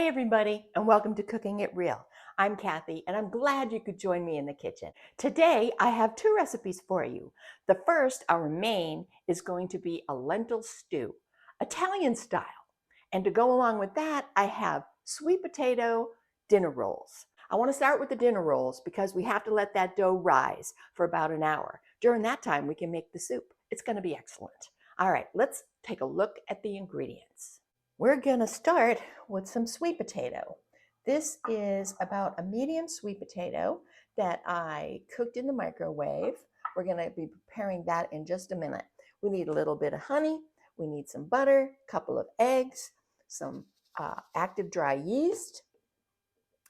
Hey everybody, and welcome to Cooking It Real. I'm Kathy, and I'm glad you could join me in the kitchen. Today, I have two recipes for you. The first, our main, is going to be a lentil stew, Italian style. And to go along with that, I have sweet potato dinner rolls. I want to start with the dinner rolls because we have to let that dough rise for about an hour. During that time, we can make the soup. It's going to be excellent. All right, let's take a look at the ingredients. We're gonna start with some sweet potato. This is about a medium sweet potato that I cooked in the microwave. We're gonna be preparing that in just a minute. We need a little bit of honey, we need some butter, a couple of eggs, some active dry yeast,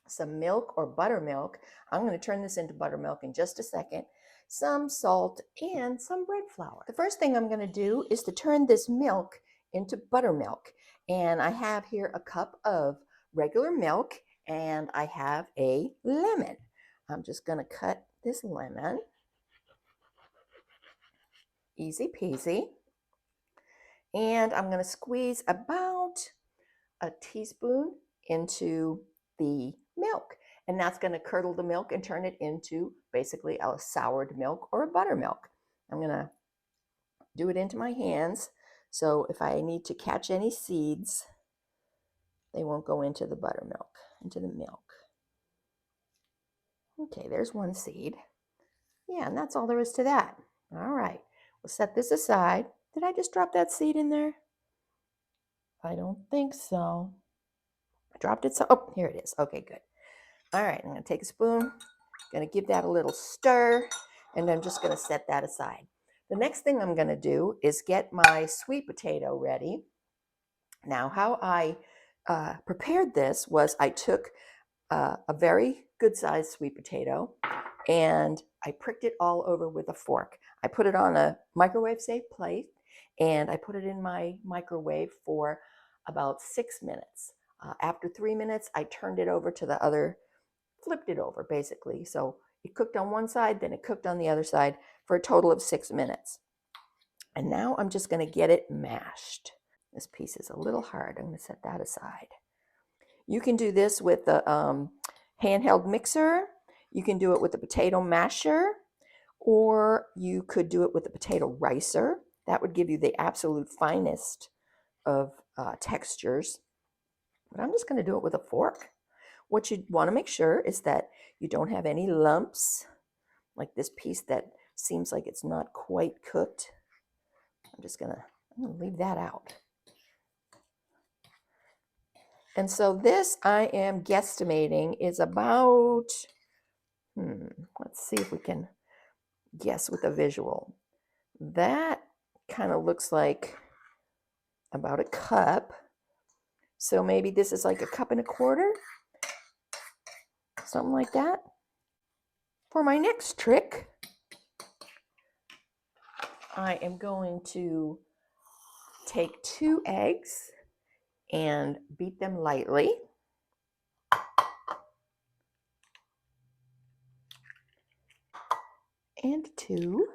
some milk or buttermilk. I'm gonna turn this into buttermilk in just a second, some salt, and some bread flour. The first thing I'm gonna do is to turn this milk into buttermilk. And I have here a cup of regular milk and I have a lemon. I'm just gonna cut this lemon. Easy peasy. And I'm gonna squeeze about a teaspoon into the milk. And that's gonna curdle the milk and turn it into basically a soured milk or a buttermilk. I'm gonna do it into my hands. So if I need to catch any seeds, they won't go into the buttermilk, into the milk. Okay, there's one seed. Yeah, and that's all there is to that. All right, we'll set this aside. Did I just drop that seed in there? I don't think so. I dropped it, so, oh, here it is. Okay, good. All right, I'm gonna take a spoon, gonna give that a little stir, and I'm just gonna set that aside. The next thing I'm gonna do is get my sweet potato ready. Now, how I prepared this was I took a very good sized sweet potato and I pricked it all over with a fork. I put it on a microwave safe plate and I put it in my microwave for about 6 minutes. After 3 minutes, I turned it over to the other, flipped it over basically. So it cooked on one side, then it cooked on the other side for a total of 6 minutes. And now I'm just going to get it mashed. This piece is a little hard. I'm going to set that aside. You can do this with the handheld mixer. You can do it with a potato masher, or you could do it with a potato ricer. That would give you the absolute finest of textures. But I'm just going to do it with a fork. What you want to make sure is that you don't have any lumps, like this piece that seems like it's not quite cooked. I'm going to leave that out. And so this, I am guesstimating, is about, let's see if we can guess with a visual. That kind of looks like about a cup. So maybe this is like a cup and a quarter, something like that. For my next trick, I am going to take 2 eggs and beat them lightly. And 2.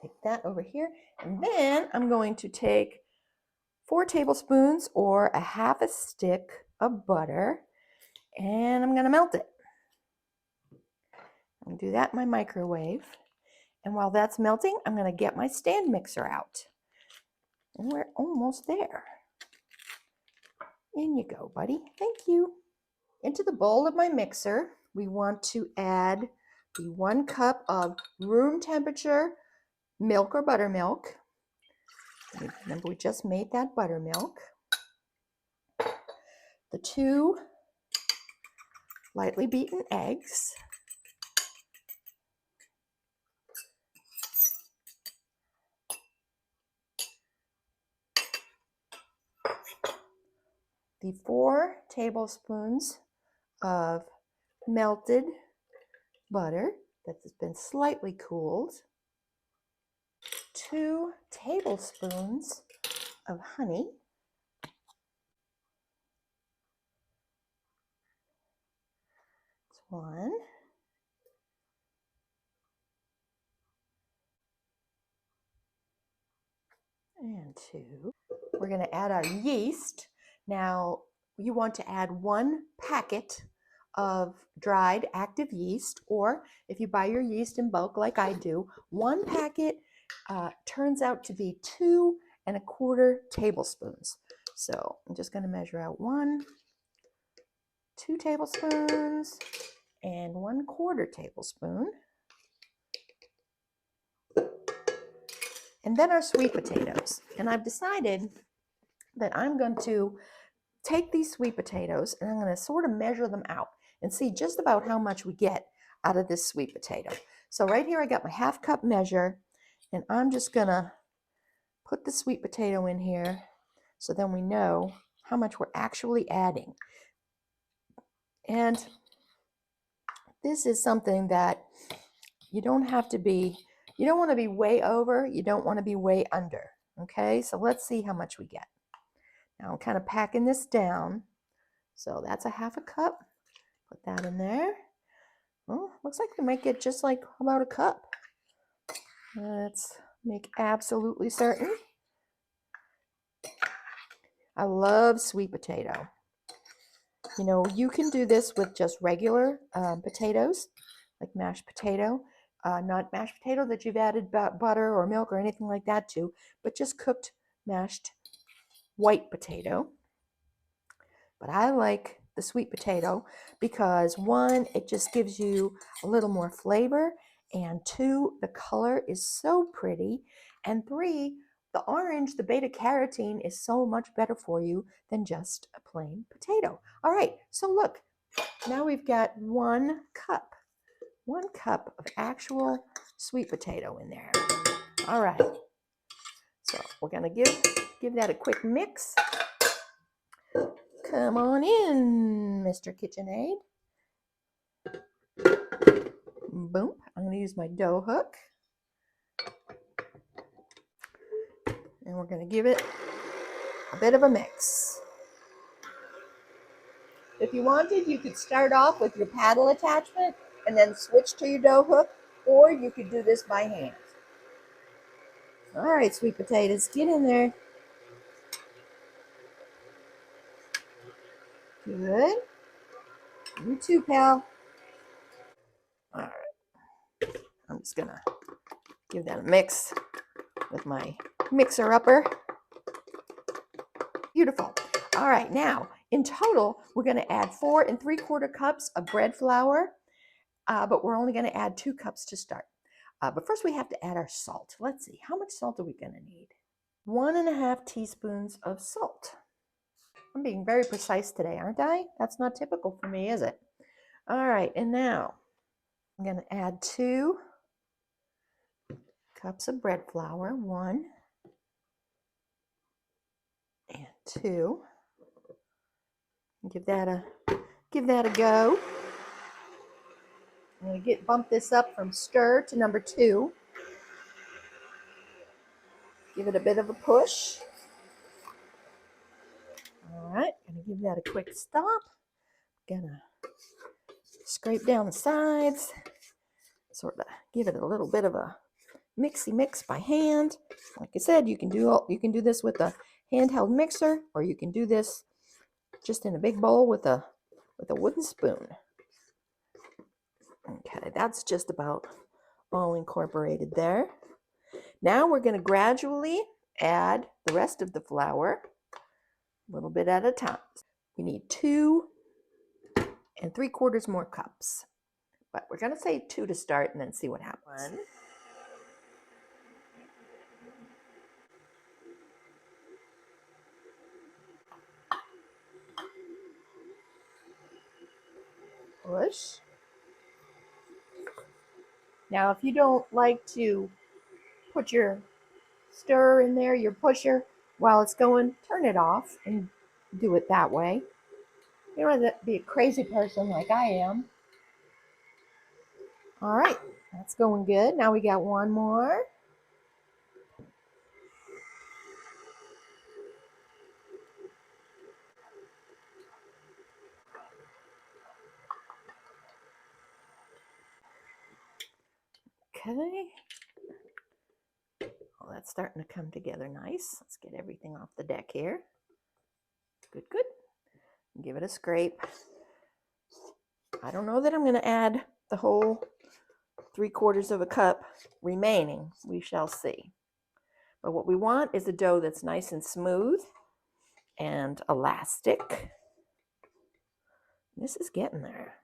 Take that over here. And then I'm going to take 4 tablespoons or a half a stick of butter, and I'm going to melt it. I'm going to do that in my microwave. And while that's melting, I'm going to get my stand mixer out. And we're almost there. In you go, buddy. Thank you. Into the bowl of my mixer, we want to add the 1 cup of room temperature milk or buttermilk. Remember, we just made that buttermilk. The 2 lightly beaten eggs. The 4 tablespoons of melted butter that has been slightly cooled. 2 tablespoons of honey. 1. and 2. We're going to add our yeast. Now, you want to add 1 packet of dried active yeast, or if you buy your yeast in bulk like I do, 1 packet turns out to be 2¼ tablespoons. So I'm just going to measure out 2 tablespoons and 1/4 tablespoon. And then our sweet potatoes. And I've decided that I'm going to take these sweet potatoes and I'm going to sort of measure them out and see just about how much we get out of this sweet potato. So right here I got my 1/2 cup measure, and I'm just going to put the sweet potato in here so then we know how much we're actually adding. And this is something that you don't have to be, you don't want to be way over, you don't want to be way under. Okay, so let's see how much we get. Now I'm kind of packing this down. So that's a 1/2 cup. Put that in there. Well, looks like we might get just like about a cup. Let's make absolutely certain. I love sweet potato. You know, you can do this with just regular potatoes, like mashed potato. Not mashed potato that you've added butter or milk or anything like that to, but just cooked mashed white potato. But I like the sweet potato because 1, it just gives you a little more flavor, and 2, the color is so pretty, and 3, the orange, the beta carotene, is so much better for you than just a plain potato. All right, so look, now we've got 1 cup of actual sweet potato in there. All right, so we're gonna give that a quick mix. Come on in, Mr. KitchenAid. Boom. I'm going to use my dough hook. And we're going to give it a bit of a mix. If you wanted, you could start off with your paddle attachment and then switch to your dough hook, or you could do this by hand. All right, sweet potatoes, get in there. Good. You too, pal. All right. I'm just going to give that a mix with my mixer-upper. Beautiful. All right, now, in total, we're going to add 4 3/4 cups of bread flour, but we're only going to add 2 cups to start. But first we have to add our salt. Let's see, how much salt are we going to need? 1½ teaspoons of salt. I'm being very precise today, aren't I? That's not typical for me, is it? All right, and now I'm going to add 2 cups of bread flour, 1 and 2. Give that a go. I'm going to bump this up from stir to number 2. Give it a bit of a push. All right, going to give that a quick stop. Gonna scrape down the sides, sort of give it a little bit of a mixy mix by hand. Like I said, you can do this with a handheld mixer, or you can do this just in a big bowl with a wooden spoon. Okay, that's just about all incorporated there. Now we're going to gradually add the rest of the flour, a little bit at a time. We need 2 3/4 more cups, but we're going to say 2 to start and then see what happens. 1, push. Now, if you don't like to put your stirrer in there, your pusher, while it's going, turn it off and do it that way. You don't have to be a crazy person like I am. All right, that's going good. Now we got 1 more. Okay. Oh, that's starting to come together nice. Let's get everything off the deck here. Good, good. Give it a scrape. I don't know that I'm going to add the whole 3/4 of a cup remaining. We shall see. But what we want is a dough that's nice and smooth and elastic. This is getting there.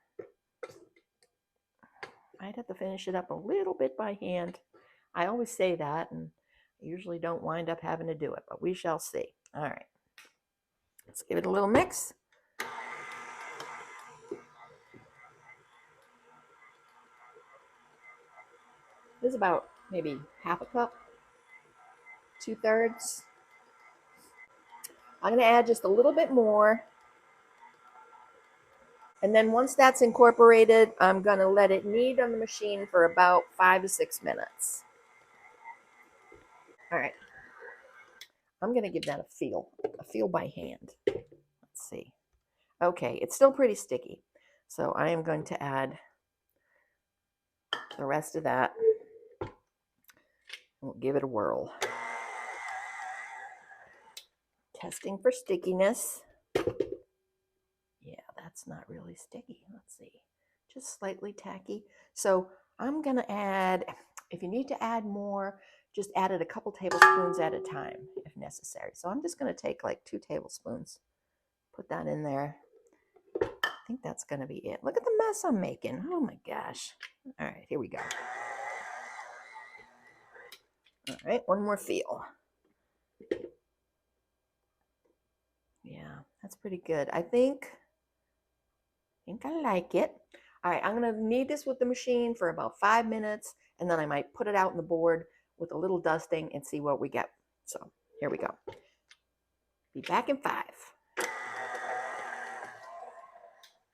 I'd have to finish it up a little bit by hand. I always say that, and I usually don't wind up having to do it, but we shall see. All right. Let's give it a little mix. This is about maybe half a cup, 2/3. I'm going to add just a little bit more. And then once that's incorporated, I'm going to let it knead on the machine for about 5 to 6 minutes. All right. I'm going to give that a feel by hand. Let's see. Okay, it's still pretty sticky. So I am going to add the rest of that. We'll give it a whirl. Testing for stickiness. Yeah, that's not really sticky. Let's see. Just slightly tacky. So I'm going to add, if you need to add more, just add it a couple tablespoons at a time if necessary. So I'm just going to take like 2 tablespoons, put that in there. I think that's going to be it. Look at the mess I'm making. Oh my gosh. All right, here we go. All right, one more feel. Yeah, that's pretty good. I think I like it. All right, I'm going to knead this with the machine for about 5 minutes, and then I might put it out on the board with a little dusting and see what we get. So here we go. Be back in 5.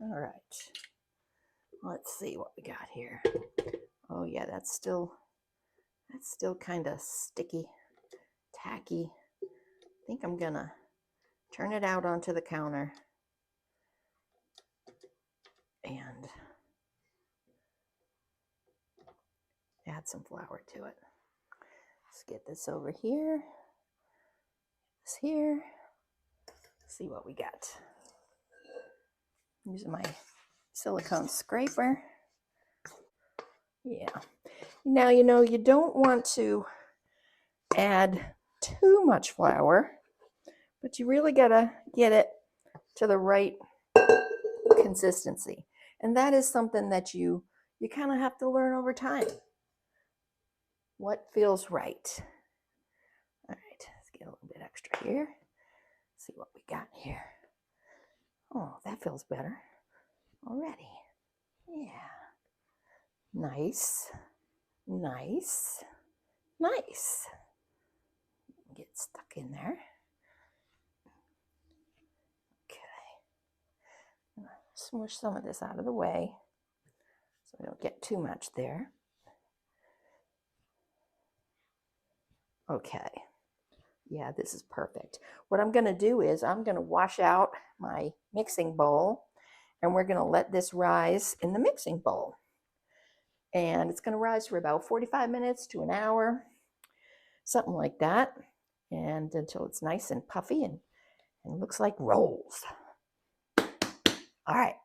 All right. Let's see what we got here. Oh yeah, that's still kind of sticky, tacky. I think I'm gonna turn it out onto the counter and add some flour to it. Let's get this over here. This here. See what we got. Using my silicone scraper. Yeah. Now, you don't want to add too much flour, but you really gotta get it to the right consistency. And that is something that you kind of have to learn over time. What feels right? All right, let's get a little bit extra here. See what we got here. Oh, that feels better already. Yeah. Nice. Nice. Nice. Get stuck in there. Okay. Smush some of this out of the way so we don't get too much there. Okay. Yeah, this is perfect. What I'm going to do is I'm going to wash out my mixing bowl, and we're going to let this rise in the mixing bowl. And it's going to rise for about 45 minutes to an hour, something like that, and until it's nice and puffy and looks like rolls. All right,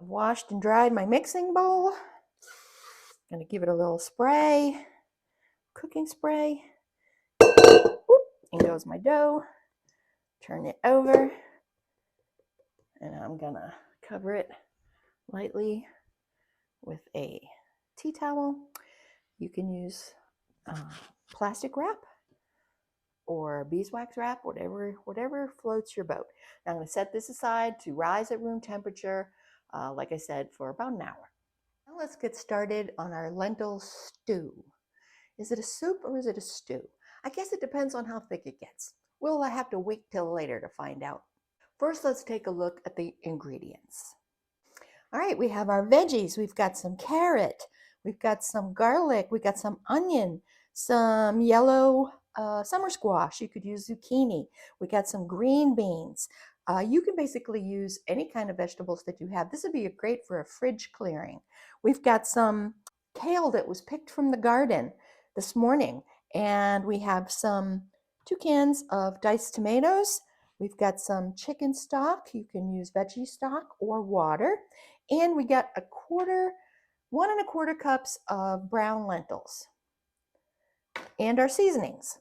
I've washed and dried my mixing bowl. I'm going to give it a little spray, cooking spray. In goes my dough. Turn it over, and I'm going to cover it lightly with a tea towel. You can use plastic wrap or beeswax wrap, whatever floats your boat. Now I'm going to set this aside to rise at room temperature, like I said, for about an hour. Now let's get started on our lentil stew. Is it a soup or is it a stew? I guess it depends on how thick it gets. We'll have to wait till later to find out. First, let's take a look at the ingredients. All right, we have our veggies. We've got some carrot. We've got some garlic. We've got some onion, some yellow summer squash. You could use zucchini. We got some green beans. You can basically use any kind of vegetables that you have. This would be great for a fridge clearing. We've got some kale that was picked from the garden this morning, And we have some 2 cans of diced tomatoes. We've got some chicken stock. You can use veggie stock or water. And we got 1¼ cups of brown lentils. And our seasonings.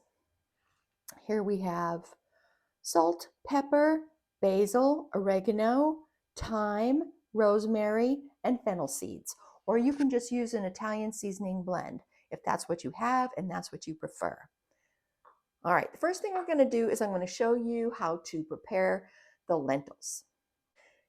Here we have salt, pepper, basil, oregano, thyme, rosemary, and fennel seeds. Or you can just use an Italian seasoning blend if that's what you have and that's what you prefer. All right, the first thing we're going to do is I'm going to show you how to prepare the lentils.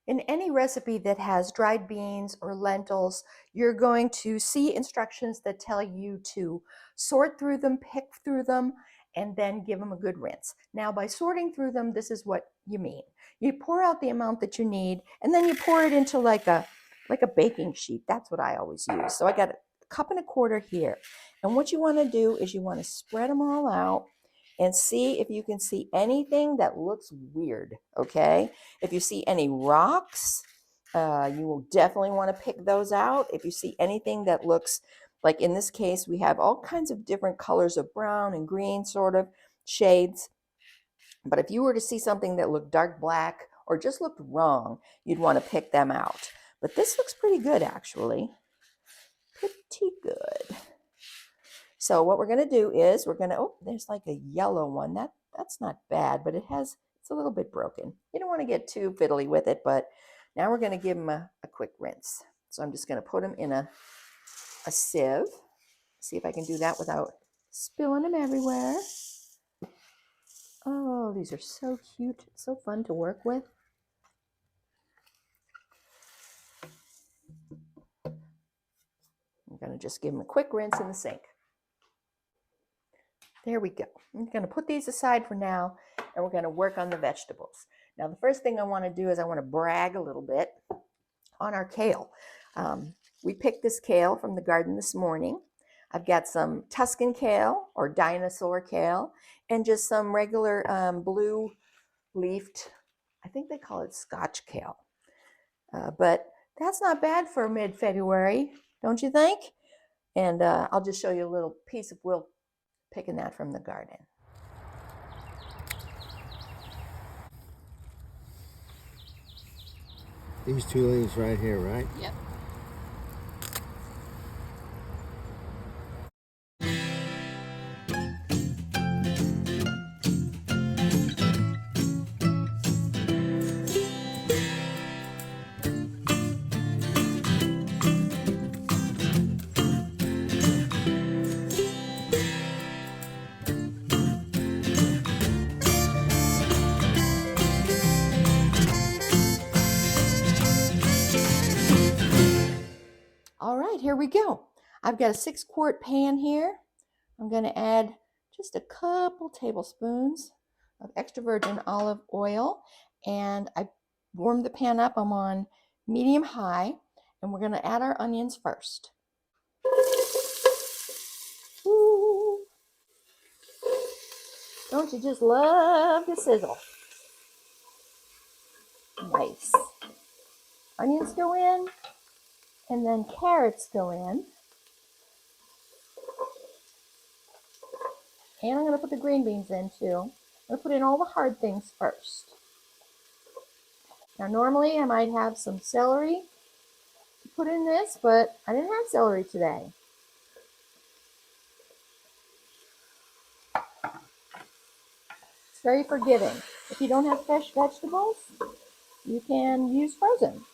In any recipe that has dried beans or lentils, you're going to see instructions that tell you to sort through them, pick through them, and then give them a good rinse. Now, by sorting through them, this is what you mean. You pour out the amount that you need, and then you pour it into like a baking sheet. That's what I always use. So I got 1¼ cup here. And what you want to do is you want to spread them all out and see if you can see anything that looks weird, okay? If you see any rocks, you will definitely want to pick those out. If you see anything that looks like, in this case, we have all kinds of different colors of brown and green sort of shades. But if you were to see something that looked dark black or just looked wrong, you'd want to pick them out. But this looks pretty good, actually. Pretty good. So what we're going to do is we're going to, oh, there's like a yellow one. That's not bad, but it's a little bit broken. You don't want to get too fiddly with it, but now we're going to give them a quick rinse. So I'm just going to put them in a sieve. See if I can do that without spilling them everywhere. Oh, these are so cute. So fun to work with. I'm going to just give them a quick rinse in the sink. There we go. I'm going to put these aside for now, and we're going to work on the vegetables. Now, the first thing I want to do is I want to brag a little bit on our kale. We picked this kale from the garden this morning. I've got some Tuscan kale or dinosaur kale and just some regular blue leafed, I think they call it Scotch kale. But that's not bad for mid-February, don't you think? And I'll just show you a little piece of Will picking that from the garden. These 2 leaves right here, right? Yep. All right, here we go. I've got a 6-quart pan here. I'm going to add just a couple tablespoons of extra virgin olive oil, and I warmed the pan up. I'm on medium high, and we're going to add our onions first. Ooh. Don't you just love the sizzle? Nice. Onions go in, and then carrots go in. And I'm going to put the green beans in too. I'm going to put in all the hard things first. Now normally I might have some celery to put in this, but I didn't have celery today. It's very forgiving. If you don't have fresh vegetables, you can use frozen.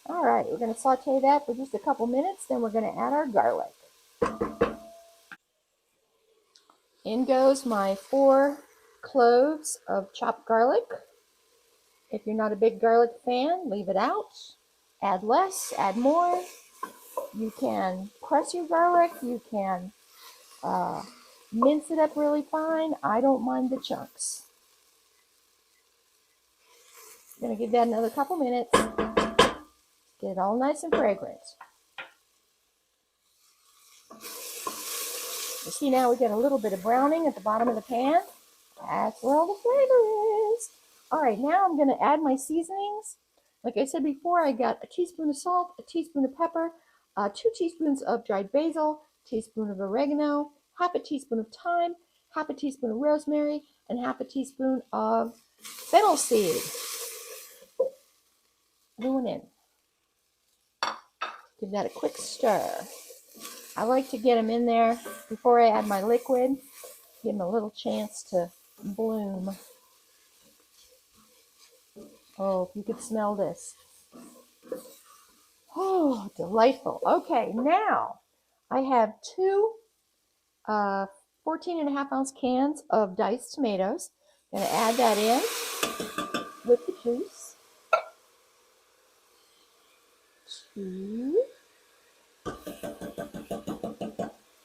All right, we're going to saute that for just a couple minutes, then we're going to add our garlic. In goes my 4 cloves of chopped garlic. If you're not a big garlic fan, leave it out. Add less, add more. You can press your garlic, you can mince it up really fine. I don't mind the chunks. I'm going to give that another couple minutes. Get it all nice and fragrant. You see now we get a little bit of browning at the bottom of the pan. That's where all the flavor is. All right, now I'm going to add my seasonings. Like I said before, I got a teaspoon of salt, a teaspoon of pepper, 2 teaspoons of dried basil, teaspoon of oregano, half a teaspoon of thyme, half a teaspoon of rosemary, and half a teaspoon of fennel seed. Going in. Give that a quick stir. I like to get them in there before I add my liquid. Give them a little chance to bloom. Oh, if you could smell this. Oh, delightful. Okay, now I have two 14.5 ounce cans of diced tomatoes. I'm going to add that in with the juice. 2.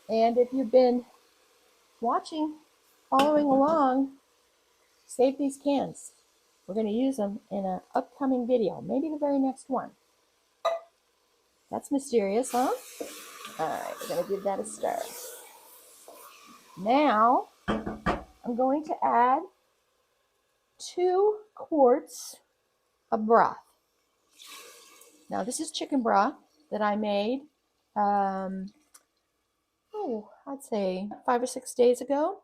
And if you've been watching, following along, save these cans. We're going to use them in an upcoming video, maybe the very next one. That's mysterious, huh? All right, we're going to give that a stir. Now, I'm going to add 2 quarts of broth. Now, this is chicken broth that I made, I'd say 5 or 6 days ago.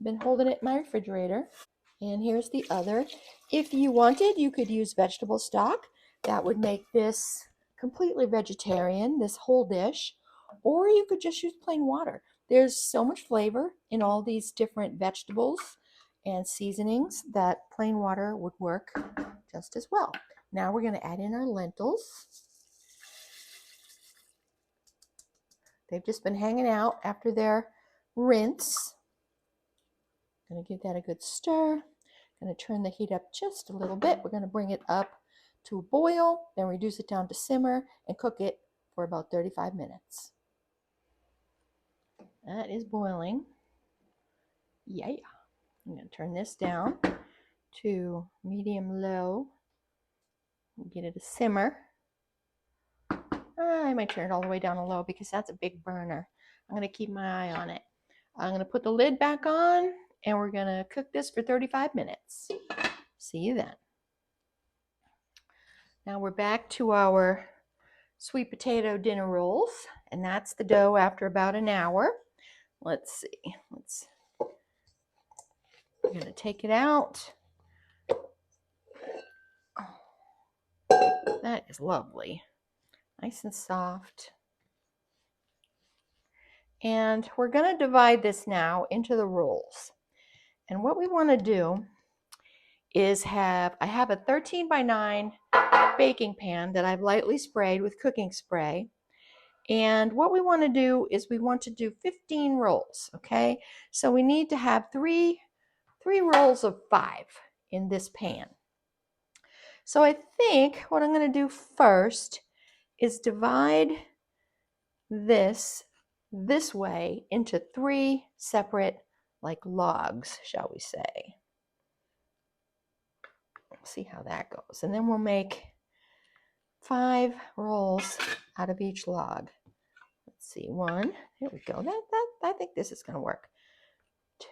Been holding it in my refrigerator. And here's the other. If you wanted, you could use vegetable stock. That would make this completely vegetarian, this whole dish. Or you could just use plain water. There's so much flavor in all these different vegetables and seasonings that plain water would work just as well. Now we're going to add in our lentils. They've just been hanging out after their rinse. Going to give that a good stir. Going to turn the heat up just a little bit. We're going to bring it up to a boil, then reduce it down to simmer and cook it for about 35 minutes. That is boiling. Yeah. I'm going to turn this down to medium low. Get it to simmer. I might turn it all the way down to low because that's a big burner. I'm going to keep my eye on it. I'm going to put the lid back on and we're going to cook this for 35 minutes. See you then. Now we're back to our sweet potato dinner rolls, and that's the dough after about an hour. Let's see. We're going to take it out. Oh, that is lovely. Nice and soft. And we're going to divide this now into the rolls. And what we want to do is I have a 13 by 9 baking pan that I've lightly sprayed with cooking spray. And what we want to do is we want to do 15 rolls, okay? So we need to have three rolls of 5 in this pan. So I think what I'm going to do first is divide this way into 3 separate like logs, shall we say. See how that goes. And then we'll make 5 rolls out of each log. Let's see, 1. Here we go. I think this is going to work.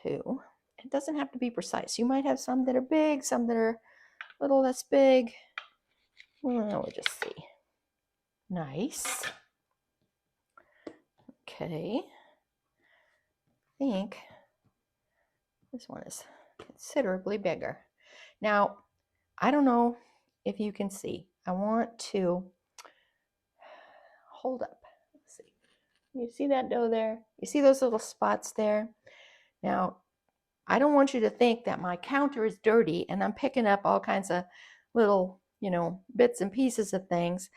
2. It doesn't have to be precise. You might have some that are big, some that are a little less big. Well, we'll just see. Nice. Okay. I think this one is considerably bigger. Now, I don't know if you can see. I want to hold up. Let's see. You see that dough there? You see those little spots there? Now, I don't want you to think that my counter is dirty and I'm picking up all kinds of little, bits and pieces of things.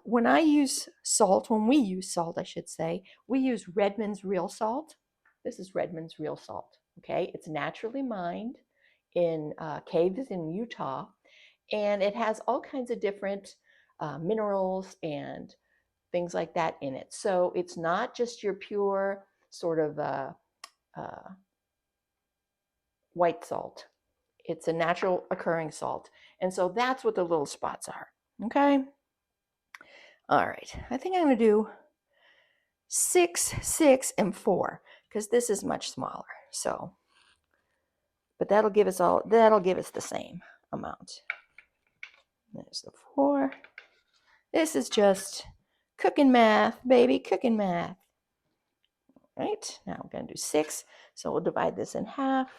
When we use salt, I should say, we use Redmond's real salt. This is Redmond's real salt, okay? It's naturally mined in caves in Utah, and it has all kinds of different minerals and things like that in it. So it's not just your pure sort of white salt. It's a natural occurring salt. And so that's what the little spots are, okay? All right, I think I'm going to do 6, 6, and 4 because this is much smaller. So, but that'll give us the same amount. There's the 4. This is just cooking math, baby, cooking math. right? Now I'm going to do 6. So we'll divide this in half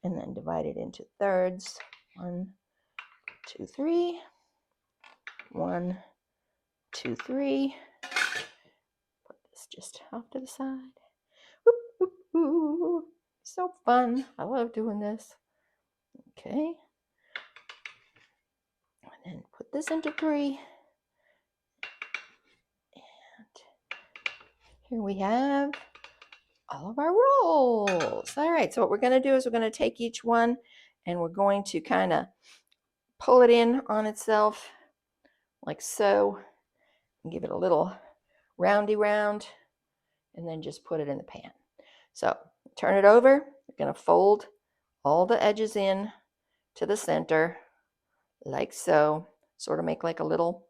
and then divide it into thirds. 1, 2, 3. 1, 2, 3. Put this just off to the side. Whoop, whoop, whoop. So fun. I love doing this. Okay. And then put this into 3. And here we have all of our rolls. All right, so what we're going to do is we're going to take each one and we're going to kind of pull it in on itself like so and give it a little roundy round and then just put it in the pan. So turn it over. You're going to fold all the edges in to the center like so, sort of make like a little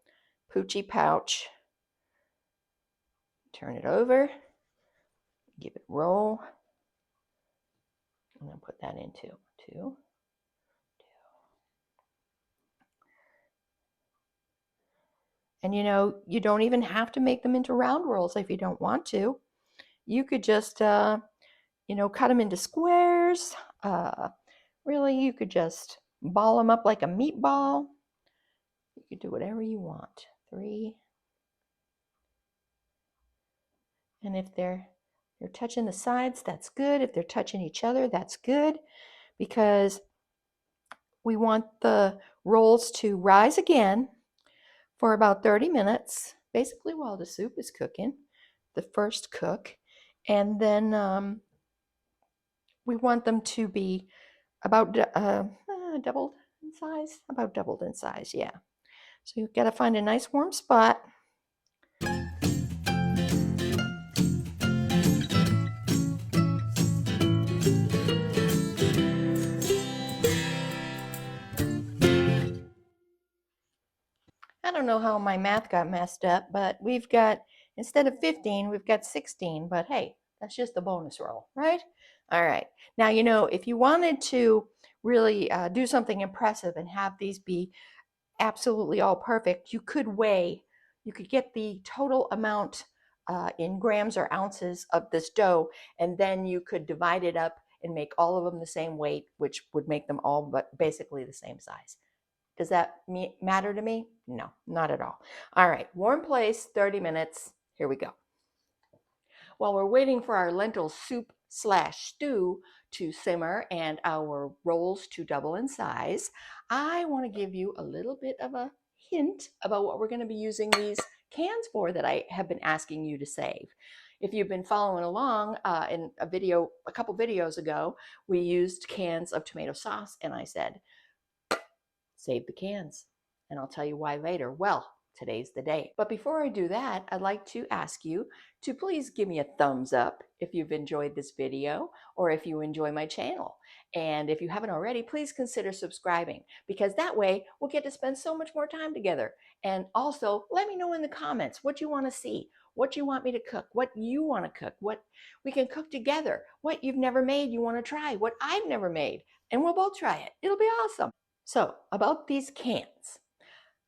poochy pouch. Turn it over, give it roll, and then put that into 2. And you know, you don't even have to make them into round rolls if you don't want to. You could just, cut them into squares. Really, you could just ball them up like a meatball. You could do whatever you want. 3. And if they're touching the sides, that's good. If they're touching each other, that's good, because we want the rolls to rise again for about 30 minutes, basically while the soup is cooking, the first cook. And then we want them to be about doubled in size, about doubled in size, yeah. So you've got to find a nice warm spot. I don't know how my math got messed up, but we've got, instead of 15, we've got 16, but hey, that's just a bonus roll, right? All right. Now, if you wanted to really do something impressive and have these be absolutely all perfect, you could get the total amount in grams or ounces of this dough, and then you could divide it up and make all of them the same weight, which would make them all but basically the same size. Does that matter to me? No, not at all. All right, warm place, 30 minutes. Here we go. While we're waiting for our lentil soup / stew to simmer and our rolls to double in size, I want to give you a little bit of a hint about what we're going to be using these cans for that I have been asking you to save. If you've been following along in a couple videos ago, we used cans of tomato sauce, and I said, save the cans. And I'll tell you why later. Well, today's the day. But before I do that, I'd like to ask you to please give me a thumbs up if you've enjoyed this video or if you enjoy my channel. And if you haven't already, please consider subscribing, because that way we'll get to spend so much more time together. And also, let me know in the comments what you want to see, what you want me to cook, what you want to cook, what we can cook together, what you've never made you want to try, what I've never made, and we'll both try it. It'll be awesome. So about these cans,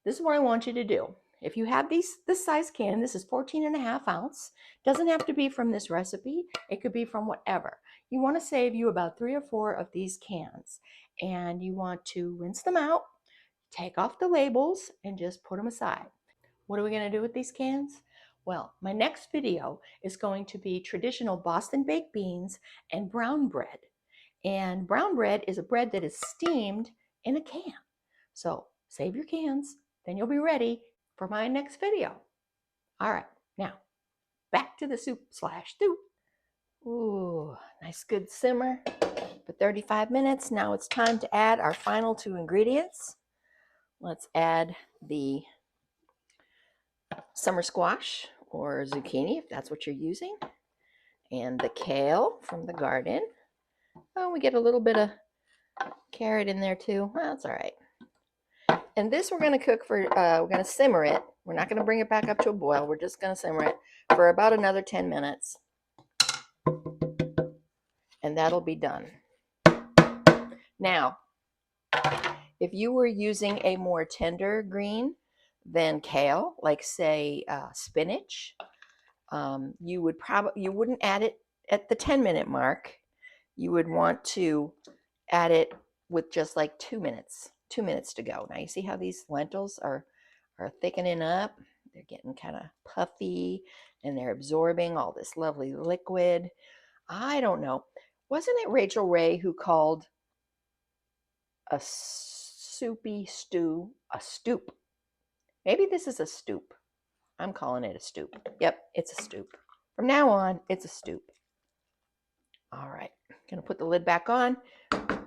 this is what I want you to do. If you have this size can, this is 14.5 ounce. Doesn't have to be from this recipe. It could be from whatever. You want to save you about 3 or 4 of these cans, and you want to rinse them out, take off the labels, and just put them aside. What are we going to do with these cans? Well, my next video is going to be traditional Boston baked beans and brown bread. And brown bread is a bread that is steamed in a can. So save your cans, then you'll be ready for my next video. All right, now back to the soup / stew. Ooh, nice good simmer for 35 minutes. Now it's time to add our final 2 ingredients. Let's add the summer squash or zucchini, if that's what you're using, and the kale from the garden. Oh, we get a little bit of carrot in there too. Well, that's all right. And this we're going to cook for, we're going to simmer it. We're not going to bring it back up to a boil. We're just going to simmer it for about another 10 minutes. And that'll be done. Now, if you were using a more tender green than kale, like say spinach, You wouldn't add it at the 10-minute mark. You would want to add it with just like 2 minutes to go. Now you see how these lentils are thickening up. They're getting kind of puffy and they're absorbing all this lovely liquid. I don't know. Wasn't it Rachel Ray who called a soupy stew a stoop? Maybe this is a stoop. I'm calling it a stoop. Yep, it's a stoop. From now on, it's a stoop. All right, gonna put the lid back on,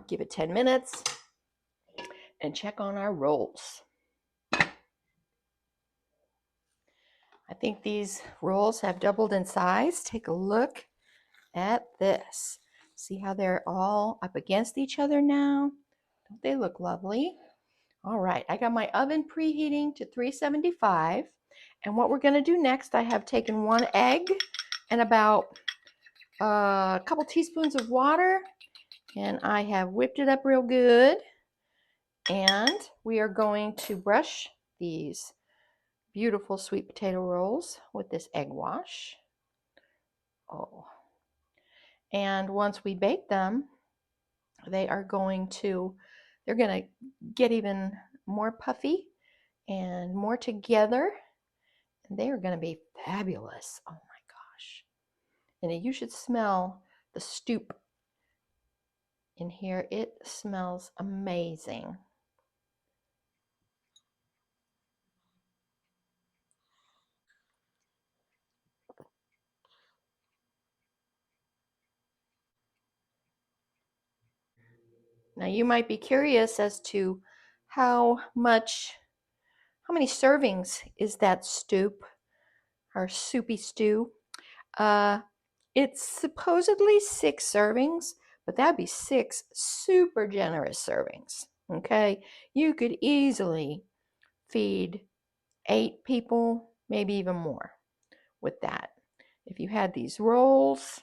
give it 10 minutes, and check on our rolls. I think these rolls have doubled in size. Take a look at this. See how they're all up against each other now? Don't they look lovely? All right, I got my oven preheating to 375. And what we're gonna do next, I have taken 1 egg and about a couple teaspoons of water, and I have whipped it up real good. And we are going to brush these beautiful sweet potato rolls with this egg wash. Oh. And once we bake them, they're going to get even more puffy and more together. And they are going to be fabulous. Oh my gosh. And you should smell the stoop in here. It smells amazing. Now you might be curious as to how many servings is that stoop, our soupy stew? It's supposedly 6 servings, but that'd be 6 super generous servings. Okay, you could easily feed 8 people, maybe even more with that. If you had these rolls,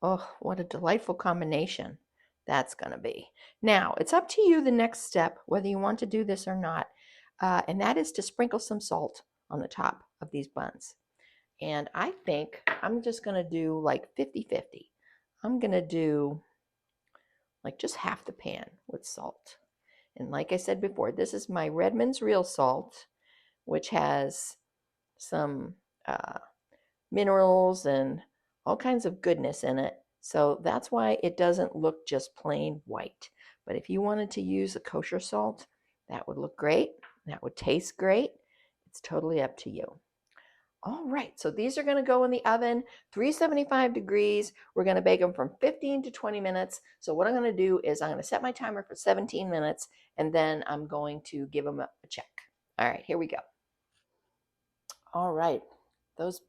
oh, what a delightful combination that's going to be. Now, it's up to you the next step, whether you want to do this or not, and that is to sprinkle some salt on the top of these buns. And I think I'm just going to do like 50-50. I'm going to do like just half the pan with salt. And like I said before, this is my Redmond's Real Salt, which has some minerals and all kinds of goodness in it. So that's why it doesn't look just plain white. But if you wanted to use a kosher salt, that would look great. That would taste great. It's totally up to you. All right, so these are going to go in the oven, 375 degrees. We're going to bake them from 15 to 20 minutes. So what I'm going to do is I'm going to set my timer for 17 minutes, and then I'm going to give them a check. All right, here we go. All right, those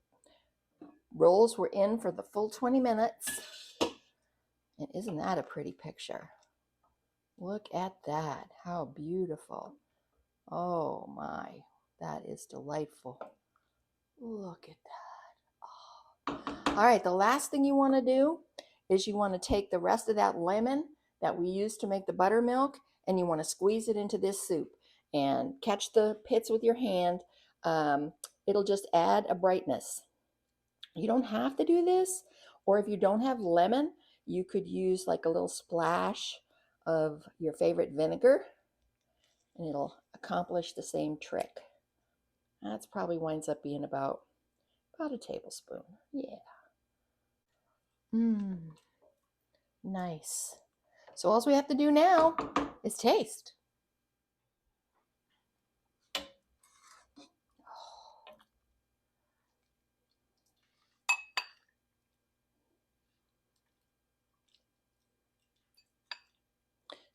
rolls were in for the full 20 minutes. And isn't that a pretty picture? Look at that. How beautiful. Oh my, that is delightful. Look at that. Oh. All right, the last thing you want to do is you want to take the rest of that lemon that we used to make the buttermilk and you want to squeeze it into this soup and catch the pits with your hand. It'll just add a brightness. You don't have to do this, or if you don't have lemon, you could use like a little splash of your favorite vinegar and it'll accomplish the same trick. That's probably winds up being about a tablespoon. Yeah. Nice. So all we have to do now is taste.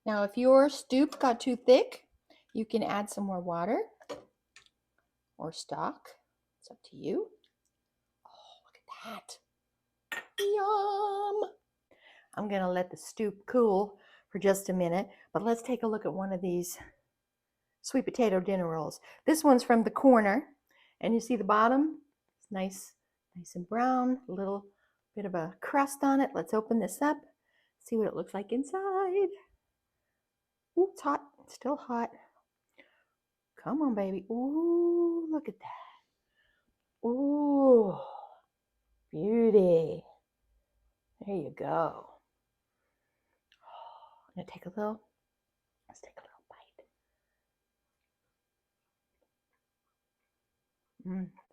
Now, if your stoop got too thick, you can add some more water or stock. It's up to you. Oh, look at that. Yum. I'm going to let the stoop cool for just a minute, but let's take a look at one of these sweet potato dinner rolls. This one's from the corner, and you see the bottom? It's nice and brown, a little bit of a crust on it. Let's open this up, see what it looks like inside. Ooh, it's hot, it's still hot. Come on, baby. Ooh, look at that. Ooh, beauty. There you go. I'm gonna take a little, let's take a little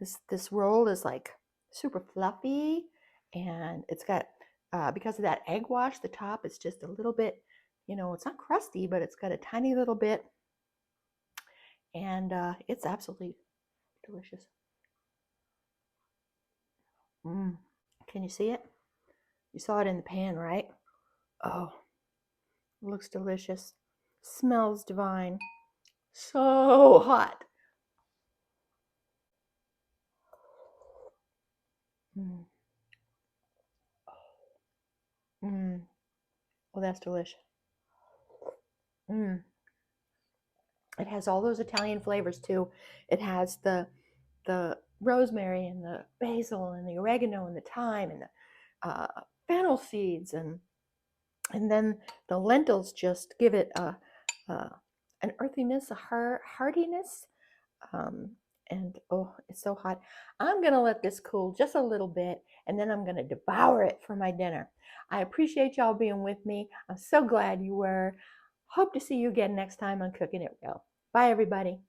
bite. This roll is like super fluffy, and it's got because of that egg wash, the top is just a little bit, it's not crusty, but it's got a tiny little bit, and it's absolutely delicious. Can you see it? You saw it in the pan, right? Oh, it looks delicious. Smells divine. So hot. Mm. Mm. Oh, that's delicious. Mm. It has all those Italian flavors too. It has the rosemary and the basil and the oregano and the thyme and the fennel seeds, and then the lentils just give it an earthiness, a heartiness. Um, and oh, it's so hot. I'm going to let this cool just a little bit, and then I'm going to devour it for my dinner. I appreciate y'all being with me. I'm so glad you were. Hope to see you again next time on Cooking It Real. Bye, everybody.